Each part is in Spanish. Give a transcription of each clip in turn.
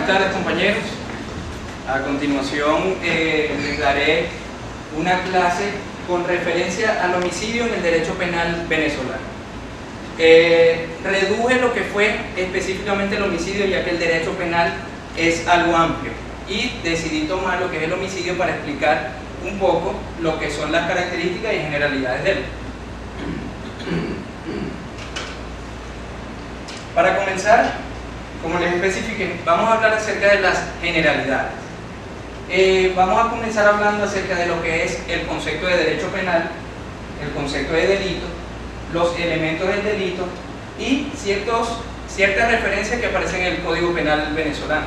tardes, compañeros. A continuación les daré una clase con referencia al homicidio en el derecho penal venezolano. Reduje lo que fue específicamente el homicidio, ya que el derecho penal es algo amplio, y decidí tomar lo que es el homicidio para explicar un poco lo que son las características y generalidades de él. Para comenzar, como les especifiqué, vamos a hablar acerca de las generalidades. Vamos a comenzar hablando acerca de lo que es el concepto de derecho penal, el concepto de delito, los elementos del delito y ciertas referencias que aparecen en el Código Penal venezolano.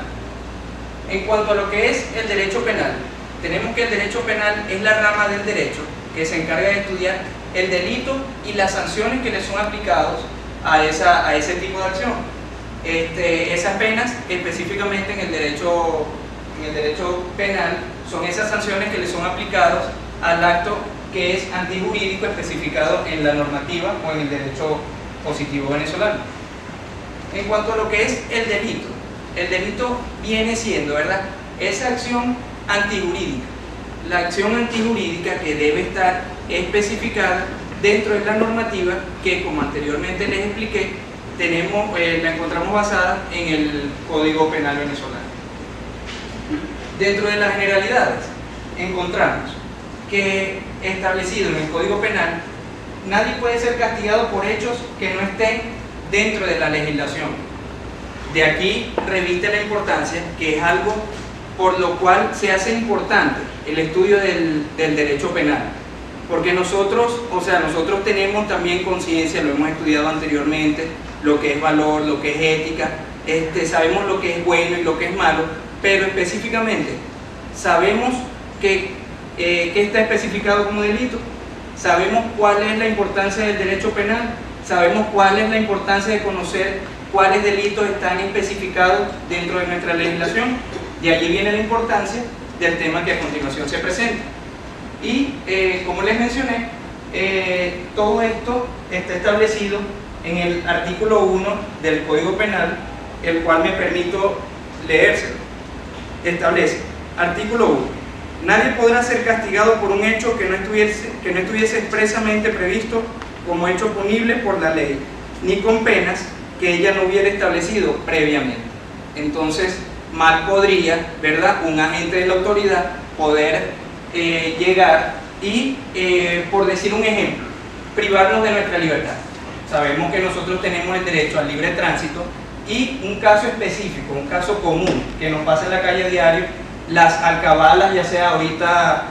En cuanto a lo que es el derecho penal, tenemos que el derecho penal es la rama del derecho que se encarga de estudiar el delito y las sanciones que le son aplicados a ese tipo de acción. Esas penas específicamente en el derecho penal son esas sanciones que le son aplicadas al acto que es antijurídico especificado en la normativa o en el derecho positivo venezolano. En cuanto a lo que es el delito viene siendo, ¿verdad?, esa acción antijurídica, la acción antijurídica que debe estar especificada dentro de la normativa que, como anteriormente les expliqué, la encontramos basada en el Código Penal venezolano. Dentro de las generalidades encontramos que, establecido en el Código Penal, nadie puede ser castigado por hechos que no estén dentro de la legislación. De aquí reviste la importancia, que es algo por lo cual se hace importante el estudio del derecho penal, porque nosotros tenemos también conciencia, lo hemos estudiado anteriormente, lo que es valor, lo que es ética, sabemos lo que es bueno y lo que es malo, pero específicamente sabemos que está especificado como delito, sabemos cuál es la importancia del derecho penal, sabemos cuál es la importancia de conocer cuáles delitos están especificados dentro de nuestra legislación. De allí viene la importancia del tema que a continuación se presenta. Y como les mencioné, todo esto está establecido en el artículo 1 del Código Penal, el cual me permito leérselo. Establece, artículo 1: nadie podrá ser castigado por un hecho que no estuviese expresamente previsto como hecho punible por la ley, ni con penas que ella no hubiera establecido previamente. Entonces, mal podría, ¿verdad?, un agente de la autoridad poder llegar y, por decir un ejemplo, privarnos de nuestra libertad. Sabemos que nosotros tenemos el derecho al libre tránsito, y un caso específico, un caso común que nos pasa en la calle a diario, las alcabalas, ya sea ahorita,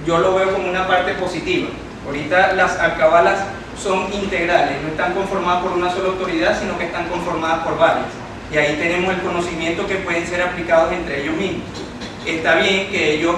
yo lo veo como una parte positiva. Ahorita las alcabalas son integrales, no están conformadas por una sola autoridad, sino que están conformadas por varias. Y ahí tenemos el conocimiento que pueden ser aplicados entre ellos mismos. Está bien que ellos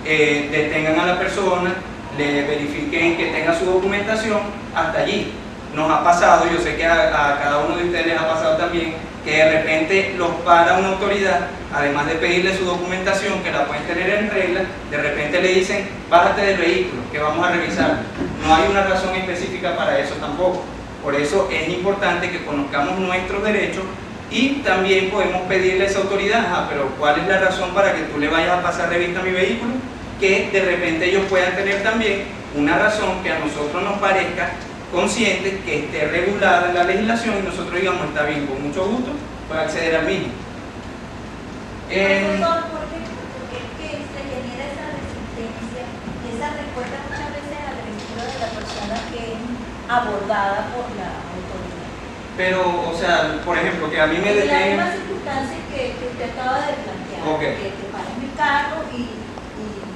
detengan a la persona, le verifiquen que tenga su documentación, hasta allí. Nos ha pasado, yo sé que a cada uno de ustedes les ha pasado también, que de repente los para una autoridad, además de pedirle su documentación, que la pueden tener en regla, de repente le dicen, bájate del vehículo, que vamos a revisar. No hay una razón específica para eso tampoco. Por eso es importante que conozcamos nuestros derechos, y también podemos pedirle a esa autoridad, pero ¿cuál es la razón para que tú le vayas a pasar revista a mi vehículo? Que de repente ellos puedan tener también una razón que a nosotros nos parezca consciente, que esté regulada en la legislación, y nosotros digamos, está bien, con mucho gusto puede acceder al mismo. Profesor, ¿por qué? Porque es que se genera esa resistencia, esa respuesta muchas veces a la lectura de la persona que es abordada por la autoridad. Pero, o sea, por ejemplo, que a mí me detengan. detengan. Las mismas circunstancias que usted acaba de plantear, Okay. que te paran el carro y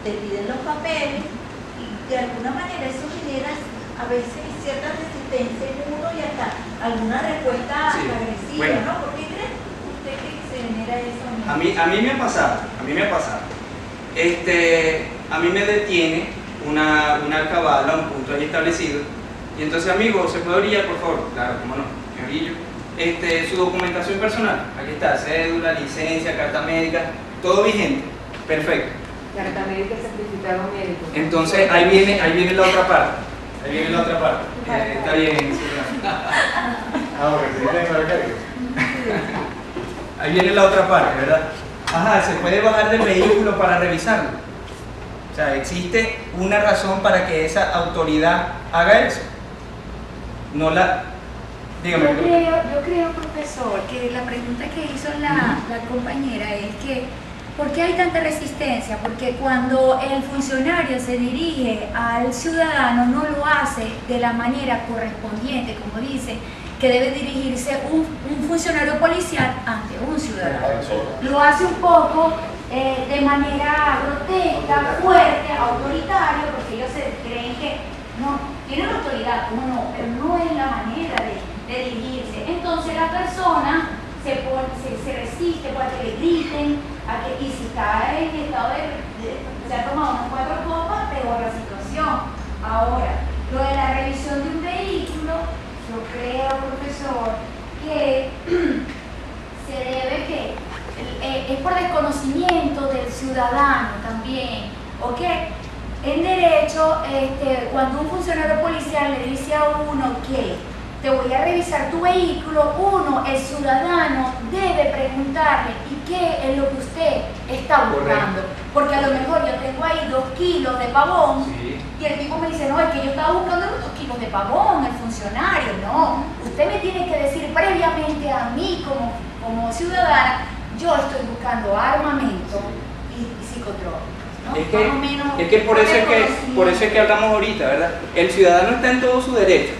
te piden los papeles, y de alguna manera eso genera a veces cierta resistencia en uno y hasta alguna respuesta agresiva, bueno. ¿no? ¿Por qué cree usted que se genera eso? A mí me ha pasado. A mí me detiene una alcabala a un punto ahí establecido, y entonces, amigo, ¿se puede orillar, por favor? Claro, cómo no, me orillo. Su documentación personal, aquí está, cédula, licencia, carta médica, todo vigente, perfecto. Carta médica, certificado médico. Entonces ahí viene la otra parte. Está bien. Ahora, sí, tengo la carga. ahí viene la otra parte, ¿verdad? Ajá, se puede bajar del vehículo para revisarlo. O sea, existe una razón para que esa autoridad haga eso. No la... Dígame. Yo creo, profesor, que la pregunta que hizo la compañera es que ¿por qué hay tanta resistencia? Porque cuando el funcionario se dirige al ciudadano no lo hace de la manera correspondiente, como dice, que debe dirigirse un funcionario policial ante un ciudadano. Lo hace un poco de manera grotesca, fuerte, autoritario, porque ellos creen que no, tienen autoridad, como no, pero no es la manera de dirigirse. Entonces la persona se resiste para que le griten, y si está en estado se ha tomado unas 4 copas, peor la situación. Ahora, lo de la revisión de un vehículo, yo creo, profesor, que se debe es por desconocimiento del ciudadano también, ¿ok? En derecho, cuando un funcionario policial le dice a uno que te voy a revisar tu vehículo, uno, el ciudadano, debe preguntarle ¿y qué es lo que usted está buscando? Porque a lo mejor yo tengo ahí 2 kilos de pavón, sí, y el tipo me dice, no, es que yo estaba buscando los 2 kilos de pavón, el funcionario. No, usted me tiene que decir previamente a mí como ciudadana, yo estoy buscando armamento y psicotrópicos. ¿No? Es que por eso es que hablamos ahorita, ¿verdad? El ciudadano está en todo su derecho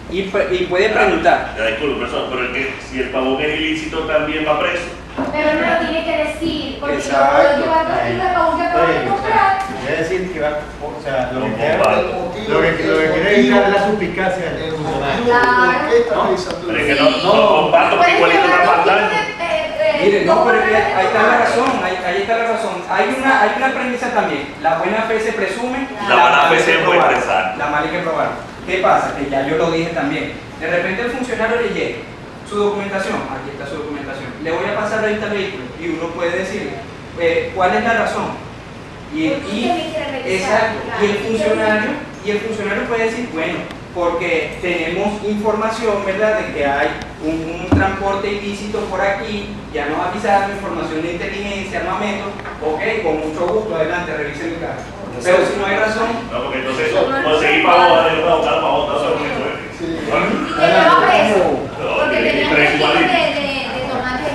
y puede preguntar. Disculpe, profesor, pero es que si el pavón es ilícito también va preso. Pero no lo tiene que decir, porque yo exacto, puedo llevar 2 kilos de pavón que acabo de comprar. Quiere decir que va, o sea, lo que quiere evitar es la suspicacia del funcionario. Claro. Pero es que no comparto que igualito está faltando. Mire, no, pero ahí está la razón, ahí está la razón. Hay una premisa también. La buena fe se presume, la mala fe se puede expresar. La mala hay que probar. ¿Qué pasa? Que ya yo lo dije también. De repente el funcionario le llega su documentación, aquí está su documentación. Le voy a pasar ahorita el vehículo y uno puede decirle, ¿cuál es la razón? Exacto. Y el funcionario puede decir, bueno, porque tenemos información, ¿verdad?, de que hay un transporte ilícito por aquí, ya nos avisaron, información de inteligencia, armamento, ok, con mucho gusto, adelante, revisen mi carro. Pero si no hay razón... No, porque entonces conseguir pavón, de y que lleva preso, porque tenía 3 kilos de tomate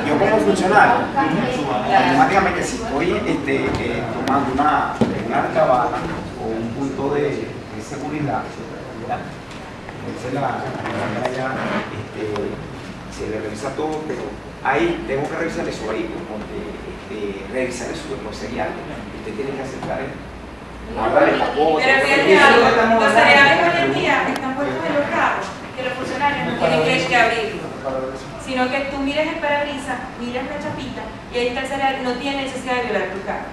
Yo como funcionario, automáticamente si estoy tomando una alcabala o un punto de seguridad, entonces la cámara ya se le revisa todo, pero ahí tengo que revisar su vehículo, porque revisar su cuerpo serial, usted tiene que aceptar Pero fíjate algo, los cereales hoy en día están puestos en los carros, que los funcionarios no tienen que abrirlo, sino que tú mires el parabrisas, miras la chapita y ahí está el cereal, no tiene necesidad de violar tu carro,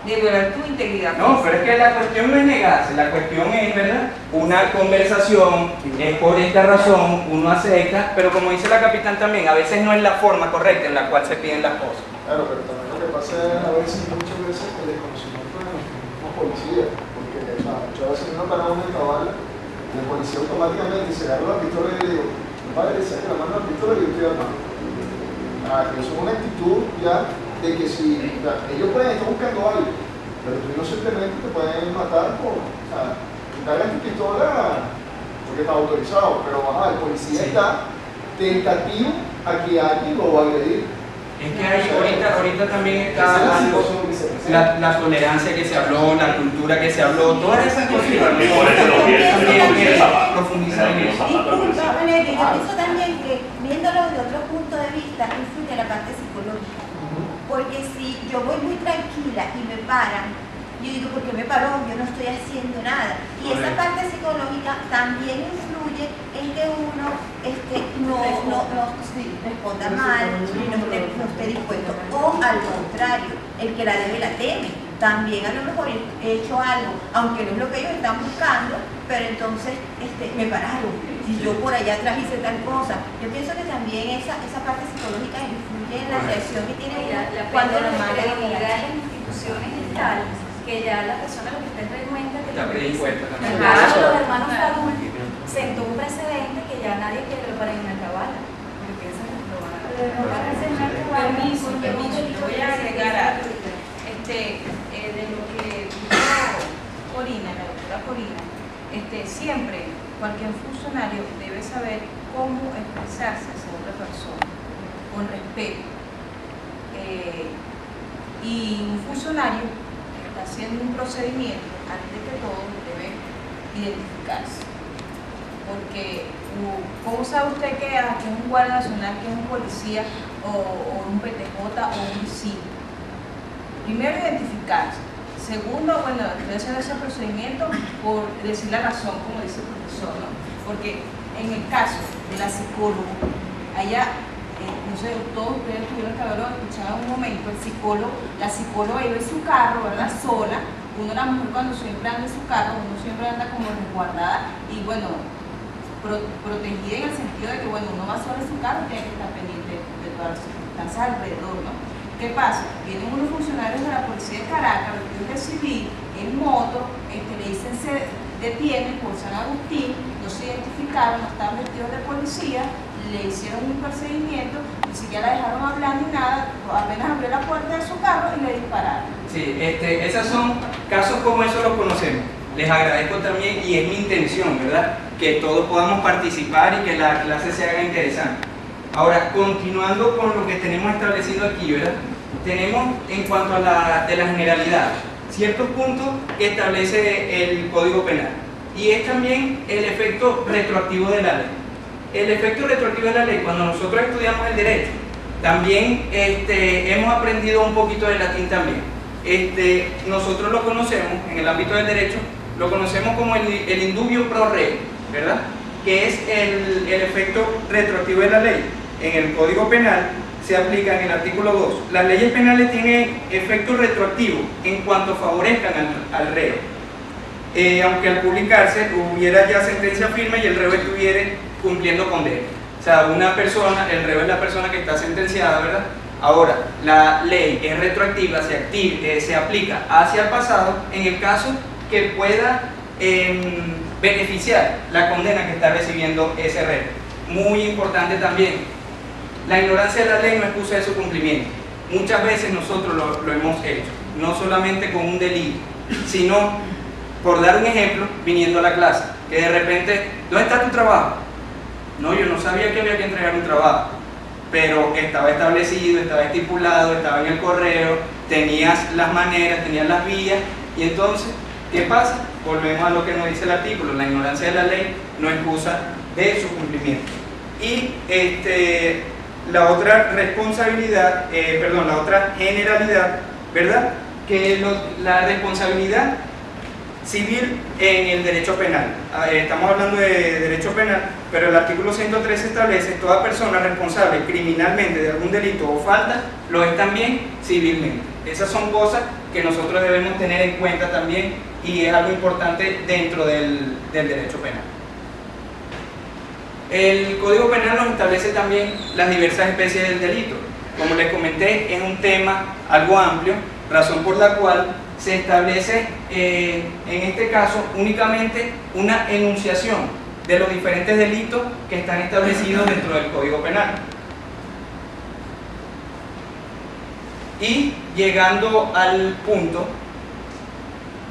de violar tu integridad. No, pero es que la cuestión no es negarse, la cuestión es, ¿verdad?, una conversación, es por esta razón, uno acepta, pero como dice la capitán también, a veces no es la forma correcta en la cual se piden las cosas. Claro, pero también lo que pasa es muchas veces el desconocimiento de los mismos policías, porque muchas veces uno para una cabala, el policía automáticamente se agarra la pistola y le digo, padre, saque la mano a la pistola y yo estoy armado. Eso es una actitud ya de que si ellos pueden estar buscando algo, pero tú inocentemente te pueden matar por darle tu pistola porque está autorizado, pero el policía está tentativo a que alguien lo va a agredir. Es que ahorita también está algo, la tolerancia que se habló, la cultura que se habló, todas esas cosas. Y por eso lo pienso, profundizar en eso. Disculpa, Valeria, yo pienso también que viéndolo de otro punto de vista influye la parte psicológica. Porque si yo voy muy tranquila y me paran, yo digo, ¿por qué me paró? Yo no estoy haciendo nada. Y esa parte psicológica también influye en que uno no responda mal, no esté dispuesto. O al contrario, el que la debe la teme. También a lo mejor he hecho algo, aunque no es lo que ellos están buscando, pero entonces me pararon. Si yo por allá atrás hice tal cosa, yo pienso que también esa parte psicológica influye en la reacción que tiene cuando lo mandan en las instituciones y tal, que ya la persona lo que está en cuenta que está predispuesta también. los hermanos Fadul sentó un precedente que ya nadie quiere lo para en una cabala, porque piensan que lo van a Permiso, le voy a agregar algo. De lo que dijo Corina, la doctora Corina, siempre cualquier funcionario debe saber cómo expresarse hacia otra persona, con respeto. Y un funcionario que está haciendo un procedimiento, antes que todo, debe identificarse. Porque, ¿cómo sabe usted que es un guardia nacional, que es un policía, o un PTJ o un civil? Primero, identificarse. Segundo, bueno, estoy haciendo ese procedimiento por decir la razón, como dice el profesor, ¿no? Porque en el caso de la psicóloga, allá, no sé, todos ustedes tuvieron que haberlo escuchado en un momento, la psicóloga iba en su carro, ¿verdad? Sola. Uno, la mujer, cuando siempre anda en su carro, uno siempre anda como resguardada y, bueno, protegida en el sentido de que, bueno, uno va sola en su carro, tiene que estar pendiente de todas las circunstancias alrededor, ¿no? ¿Qué pasa? Vienen unos funcionarios de la policía de Caracas, vestidos de civil, en moto, le dicen se detienen por San Agustín, no se identificaron, no estaban vestidos de policía, le hicieron un procedimiento, ni siquiera la dejaron hablar ni nada, apenas abrió la puerta de su carro y le dispararon. Sí, esos son casos como esos los conocemos. Les agradezco también, y es mi intención, ¿verdad?, que todos podamos participar y que la clase se haga interesante. Ahora, continuando con lo que tenemos establecido aquí, ¿verdad?, tenemos en cuanto a de la generalidad ciertos puntos que establece el Código Penal, y es también el efecto retroactivo de la ley. El efecto retroactivo de la ley, cuando nosotros estudiamos el derecho, también hemos aprendido un poquito de latín también. Nosotros lo conocemos, en el ámbito del derecho, lo conocemos como el indubio pro reo, ¿verdad?, que es el efecto retroactivo de la ley. En el Código Penal se aplica en el artículo 2. Las leyes penales tienen efecto retroactivo en cuanto favorezcan al reo. Aunque al publicarse hubiera ya sentencia firme y el reo estuviera cumpliendo condena. O sea, una persona, el reo es la persona que está sentenciada, ¿verdad? Ahora, la ley es retroactiva, se aplica hacia el pasado en el caso que pueda beneficiar la condena que está recibiendo ese reo. Muy importante también, la ignorancia de la ley no excusa de su cumplimiento. Muchas veces nosotros lo hemos hecho, no solamente con un delito, sino, por dar un ejemplo, viniendo a la clase, que de repente, ¿dónde está tu trabajo? No, yo no sabía que había que entregar un trabajo, pero estaba establecido, estaba estipulado, estaba en el correo, tenías las maneras, tenías las vías, y entonces, ¿qué pasa? Volvemos a lo que nos dice el artículo, la ignorancia de la ley no excusa de su cumplimiento. Y la otra responsabilidad, la otra generalidad, ¿verdad?, que la responsabilidad civil en el derecho penal. Estamos hablando de derecho penal, pero el artículo 103 establece que toda persona responsable criminalmente de algún delito o falta lo es también civilmente. Esas son cosas que nosotros debemos tener en cuenta también, y es algo importante dentro del derecho penal. El Código Penal nos establece también las diversas especies del delito. Como les comenté, es un tema algo amplio, razón por la cual se establece en este caso únicamente una enunciación de los diferentes delitos que están establecidos dentro del Código Penal. Y llegando al punto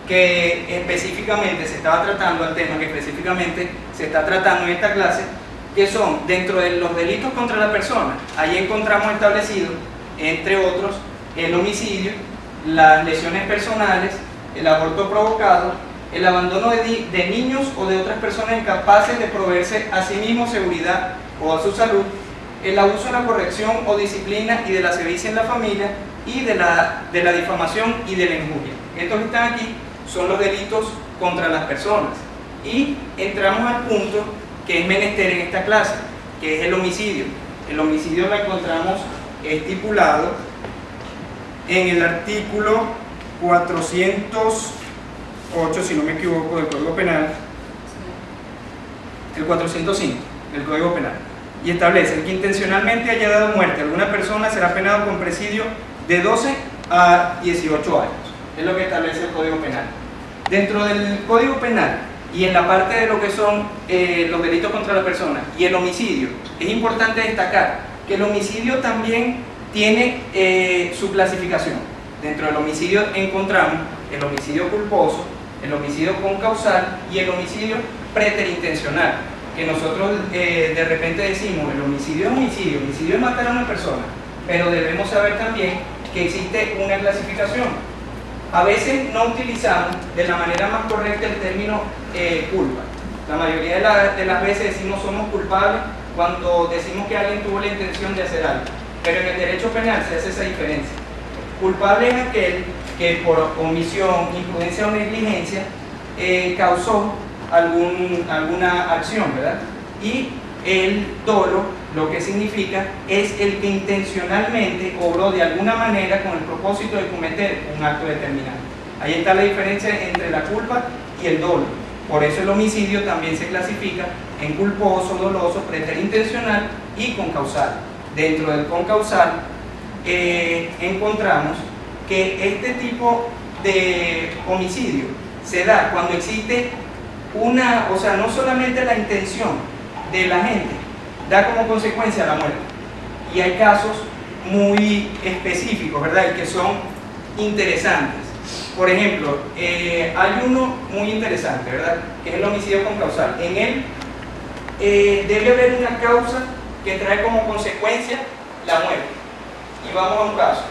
que específicamente se estaba tratando, al tema que específicamente se está tratando en esta clase, que son dentro de los delitos contra la persona. Ahí encontramos establecido, entre otros, el homicidio, las lesiones personales, el aborto provocado, el abandono de niños o de otras personas incapaces de proveerse a sí mismos seguridad o a su salud, el abuso de la corrección o disciplina y de la sevicia en la familia, y de la difamación y de la injuria. Estos que están aquí son los delitos contra las personas. Y entramos al punto que es menester en esta clase, que es el homicidio. El homicidio lo encontramos estipulado en el artículo 408, si no me equivoco, del Código Penal, el 405 del Código Penal, y establece: el que intencionalmente haya dado muerte a alguna persona será penado con presidio de 12 a 18 años. Es lo que establece el Código Penal. Dentro del Código Penal y en la parte de lo que son los delitos contra la persona y el homicidio, es importante destacar que el homicidio también tiene su clasificación. Dentro del homicidio encontramos el homicidio culposo, el homicidio concausal y el homicidio preterintencional, que nosotros de repente decimos el homicidio es homicidio, homicidio es matar a una persona, pero debemos saber también que existe una clasificación. A veces no utilizamos de la manera más correcta el término culpa. La mayoría de las veces decimos somos culpables cuando decimos que alguien tuvo la intención de hacer algo, pero en el derecho penal se hace esa diferencia. Culpable es aquel que por omisión, imprudencia o negligencia causó alguna acción, ¿verdad? Y el dolo, lo que significa, es el que intencionalmente obró de alguna manera con el propósito de cometer un acto determinado. Ahí está la diferencia entre la culpa y el dolo. Por eso el homicidio también se clasifica en culposo, doloso, preterintencional y concausal. Dentro del concausal encontramos que este tipo de homicidio se da cuando existe o sea, no solamente la intención de la gente, da como consecuencia la muerte. Y hay casos muy específicos, ¿verdad? Y que son interesantes. Por ejemplo, hay uno muy interesante, ¿verdad? Que es el homicidio concausal. En él debe haber una causa que trae como consecuencia la muerte. Y vamos a un caso,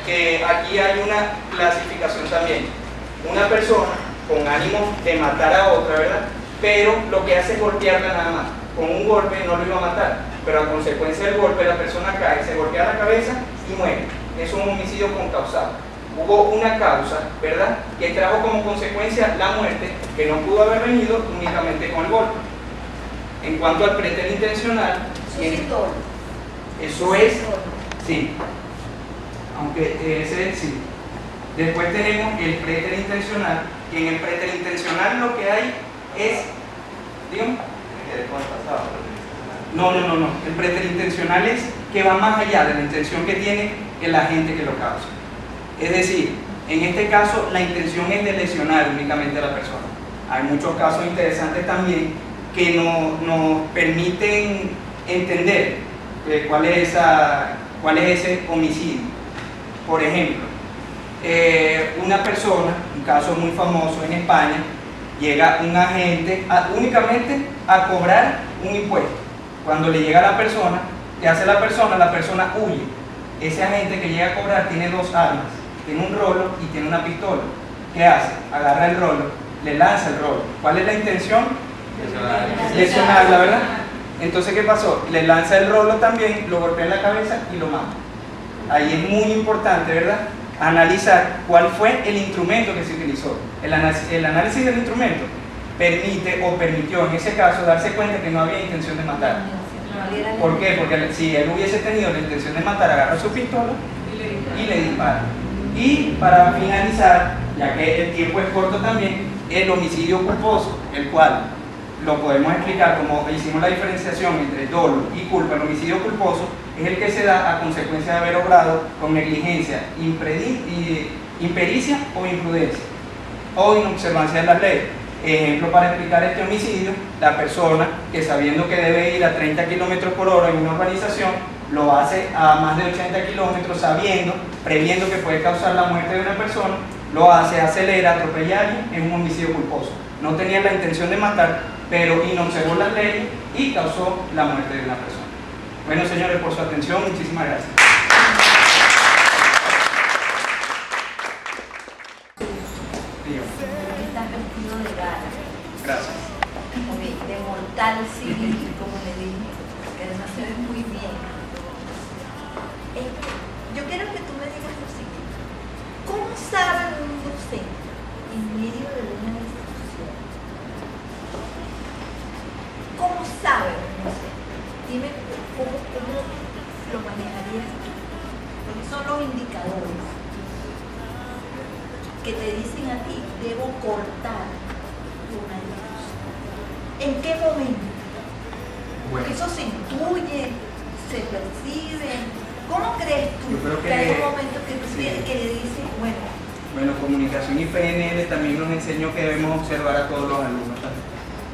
que aquí hay una clasificación también. Una persona con ánimo de matar a otra, ¿verdad? Pero lo que hace es golpearla nada más. Con un golpe no lo iba a matar, pero a consecuencia del golpe la persona cae, se golpea la cabeza y muere. Es un homicidio concausal. Hubo una causa, ¿verdad?, que trajo como consecuencia la muerte, que no pudo haber venido únicamente con el golpe. En cuanto al preterintencional, eso es, sí, aunque ese sí. Después tenemos el preterintencional, que en el preterintencional lo que hay es, dígame, no. El preterintencional es que va más allá de la intención que tiene el agente que lo causa. Es decir, en este caso la intención es de lesionar únicamente a la persona. Hay muchos casos interesantes también que nos permiten entender cuál es ese homicidio. Por ejemplo, una persona, un caso muy famoso en España, llega un agente únicamente a cobrar un impuesto. Cuando le llega a la persona, ¿qué hace la persona? La persona huye. Ese agente que llega a cobrar tiene dos armas, tiene un rolo y tiene una pistola. ¿Qué hace? Agarra el rolo, le lanza el rolo. ¿Cuál es la intención? Lesionarla, ¿verdad? Entonces, ¿qué pasó? Le lanza el rolo también, lo golpea en la cabeza y lo mata. Ahí es muy importante, ¿verdad?, analizar cuál fue el instrumento que se utilizó. El análisis del instrumento permitió en ese caso darse cuenta que no había intención de matar. ¿Por qué? Porque si él hubiese tenido la intención de matar, agarra su pistola y le dispara. Y para finalizar, ya que el tiempo es corto también, el homicidio culposo, el cual lo podemos explicar como hicimos la diferenciación entre dolo y culpa. El homicidio culposo es el que se da a consecuencia de haber obrado con negligencia, impericia o imprudencia o inobservancia de las leyes. Ejemplo para explicar este homicidio: la persona que, sabiendo que debe ir a 30 km por hora en una urbanización, lo hace a más de 80 km, previendo que puede causar la muerte de una persona, lo hace, acelera, atropella a alguien, es un homicidio culposo. No tenía la intención de matar, pero inobservó las leyes y causó la muerte de una persona. Bueno, señores, por su atención, muchísimas gracias. Estás vestido de gala. Gracias. De mortal civil, como le dije, que además se ve muy bien. Yo quiero que tú me digas lo siguiente: ¿cómo sabe un docente en medio de una institución? ¿Cómo sabe un docente? Dime cómo lo manejarías tú. Porque son los indicadores que te dicen a ti: debo cortar una institución. ¿En qué momento? Porque eso se intuye, se percibe. ¿Cómo crees tú Yo creo que hay un momento que tú sí, que le dices, bueno, comunicación y PNL también nos enseñó que debemos observar a todos los alumnos también.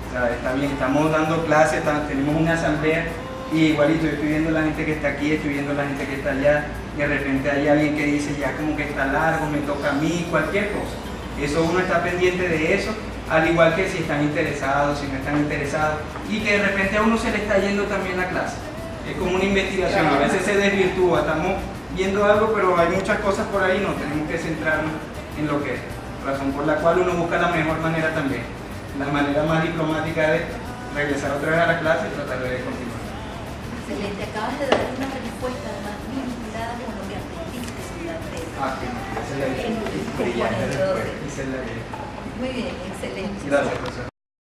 O sea, está bien, estamos dando clases, tenemos una asamblea Y igualito, yo estoy viendo la gente que está aquí, estoy viendo la gente que está allá, de repente hay alguien que dice ya como que está largo, me toca a mí, cualquier cosa. Eso uno está pendiente de eso, al igual que si están interesados, si no están interesados, y que de repente a uno se le está yendo también la clase. Es como una investigación, a veces se desvirtúa, estamos viendo algo, pero hay muchas cosas por ahí, no tenemos que centrarnos en lo que es. Razón por la cual uno busca la mejor manera también, la manera más diplomática de regresar otra vez a la clase y tratar de continuar. Excelente, acabas de dar una respuesta más vinculada con lo que aprendiste durante eso. Esa es la idea. Brillante respuesta, esa es la idea. Muy bien, excelente. Gracias, profesor.